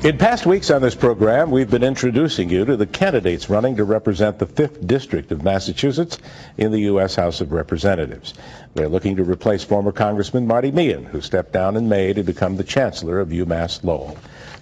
In past weeks on this program, we've been introducing you to the candidates running to represent the 5th District of Massachusetts in the U.S. House of Representatives. They're looking to replace former Congressman Marty Meehan, who stepped down in May to become the Chancellor of UMass Lowell.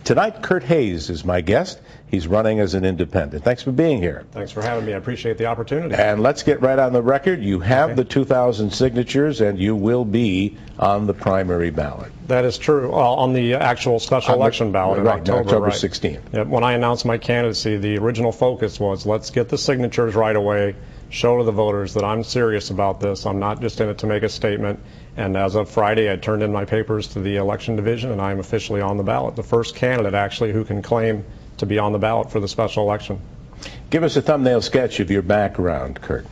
Tonight, Curt Hayes is my guest. He's running as an independent. Thanks for being here. Thanks for having me. I appreciate the opportunity. And let's get right on the record. You have the 2,000 signatures, and you will be on the primary ballot. That is true. On the actual special election ballot in October 16th. Yeah, when I announced my candidacy, the original focus was let's get the signatures right away, show to the voters that I'm serious about this. I'm not just in it to make a statement. And as of Friday, I turned in my papers to the election division, and I'm officially on the ballot. The first candidate, actually, who can claim to be on the ballot for the special election. Give us a thumbnail sketch of your background, Curt.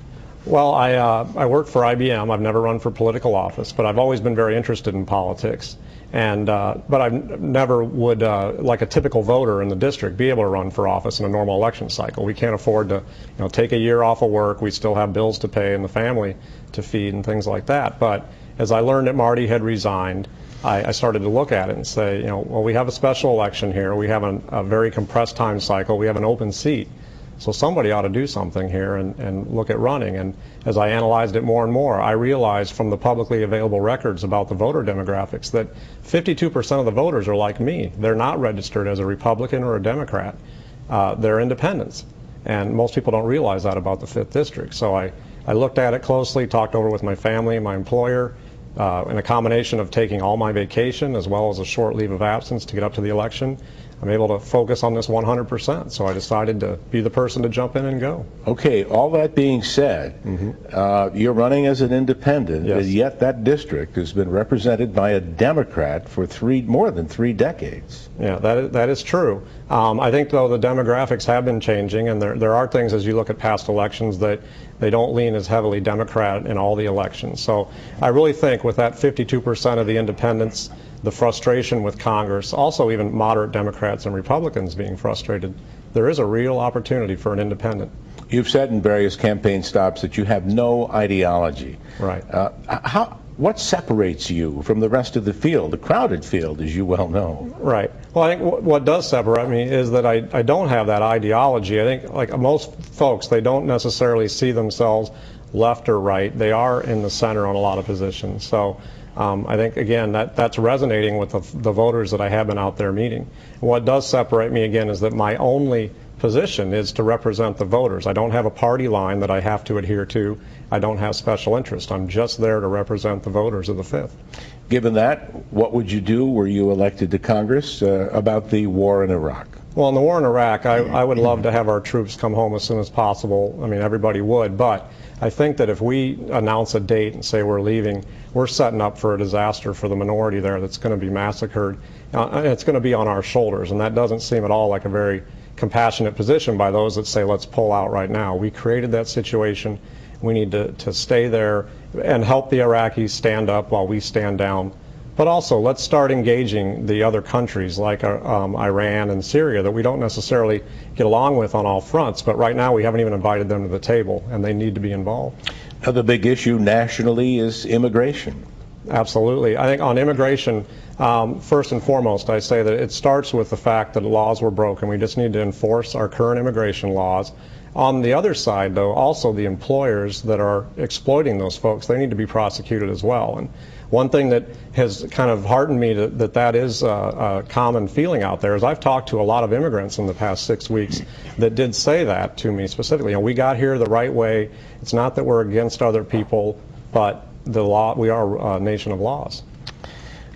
Well, I work for IBM. I've never run for political office, but I've always been very interested in politics. And but I never would, like a typical voter in the district, be able to run for office in a normal election cycle. We can't afford to, take a year off of work. We still have bills to pay and the family to feed and things like that. But as I learned that Marty had resigned, I started to look at it and say, well, we have a special election here. We have a very compressed time cycle. We have an open seat. So somebody ought to do something here and look at running. And as I analyzed it more and more, I realized from the publicly available records about the voter demographics that 52% of the voters are like me. They're not registered as a Republican or a Democrat. They're independents. And most people don't realize that about the 5th District. So I looked at it closely, talked over with my family and my employer, in a combination of taking all my vacation as well as a short leave of absence to get up to the election. I'm able to focus on this 100%, so I decided to be the person to jump in and go. Okay, all that being said, you're running as an independent, yes. And yet that district has been represented by a Democrat for more than three decades. Yeah, that is true. I think, though, the demographics have been changing, and there are things as you look at past elections that they don't lean as heavily Democrat in all the elections. So I really think with that 52% of the independents, the frustration with Congress, also even moderate Democrats and Republicans being frustrated, there is a real opportunity for an independent. You've said in various campaign stops that you have no ideology. Right. What separates you from the rest of the field, the crowded field, as you well know? Right. Well, I think what does separate me is that I don't have that ideology. I think, like most folks, they don't necessarily see themselves left or right. They are in the center on a lot of positions. So I think, again, that's resonating with the voters that I have been out there meeting. And what does separate me, again, is that my only position is to represent the voters. I don't have a party line that I have to adhere to. I don't have special interest. I'm just there to represent the voters of the 5th. Given that, what would you do were you elected to Congress about the war in Iraq? Well, in the war in Iraq, I would love to have our troops come home as soon as possible. I mean, everybody would, but I think that if we announce a date and say we're leaving, we're setting up for a disaster for the minority there that's going to be massacred. And it's going to be on our shoulders, and that doesn't seem at all like a very compassionate position by those that say let's pull out right now. We created that situation. We need to stay there and help the Iraqis stand up while we stand down. But also, let's start engaging the other countries like Iran and Syria that we don't necessarily get along with on all fronts, but right now we haven't even invited them to the table, and they need to be involved. The big issue nationally is immigration. Absolutely. I think on immigration, first and foremost, I say that it starts with the fact that laws were broken. We just need to enforce our current immigration laws. On the other side, though, also the employers that are exploiting those folks, they need to be prosecuted as well. And one thing that has kind of heartened me that is a common feeling out there is I've talked to a lot of immigrants in the past 6 weeks that did say that to me specifically. We got here the right way. It's not that we're against other people, but the law, we are a nation of laws.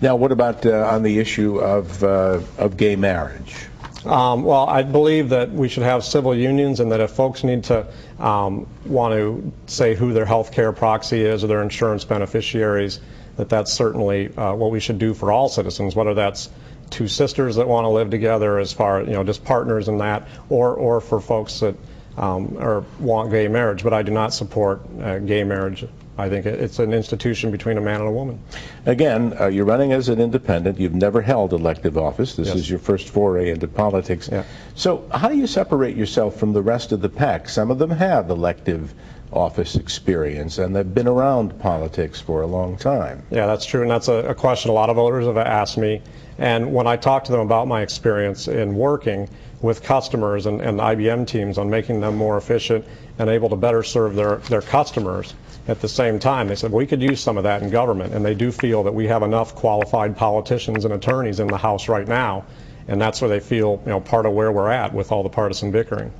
Now, what about on the issue of gay marriage? Well, I believe that we should have civil unions, and that if folks need to want to say who their health care proxy is or their insurance beneficiaries, that's certainly what we should do for all citizens, whether that's two sisters that want to live together as far as, just partners in that, or for folks that want gay marriage. But I do not support gay marriage I think it's an institution between a man and a woman. Again, you're running as an independent. You've never held elective office. This Yes. is your first foray into politics. Yeah. So how do you separate yourself from the rest of the pack? Some of them have elective office experience, and they've been around politics for a long time. Yeah, that's true, and that's a question a lot of voters have asked me. And when I talk to them about my experience in working with customers and IBM teams on making them more efficient and able to better serve their customers at the same time, they said, we could use some of that in government, and they do feel that we have enough qualified politicians and attorneys in the House right now, and that's where they feel, part of where we're at with all the partisan bickering.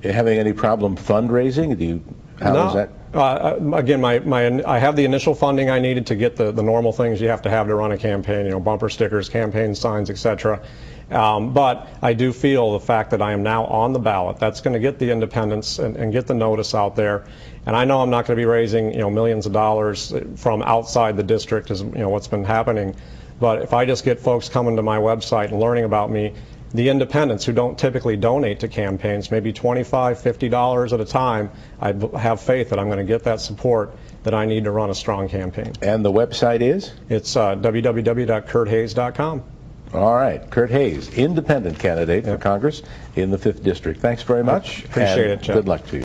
Are you having any problem fundraising? How is that? Again, I have the initial funding I needed to get the normal things you have to run a campaign, bumper stickers, campaign signs, etc. But I do feel the fact that I am now on the ballot, that's going to get the independents and get the notice out there. And I know I'm not going to be raising millions of dollars from outside the district, as what's been happening. But if I just get folks coming to my website and learning about me, the independents who don't typically donate to campaigns, maybe $25, $50 at a time, I have faith that I'm going to get that support that I need to run a strong campaign. And the website is? It's www.kurthayes.com. All right. Kurt Hayes, independent candidate for Congress in the 5th District. Thanks very much. Appreciate it, Chet. Good luck to you.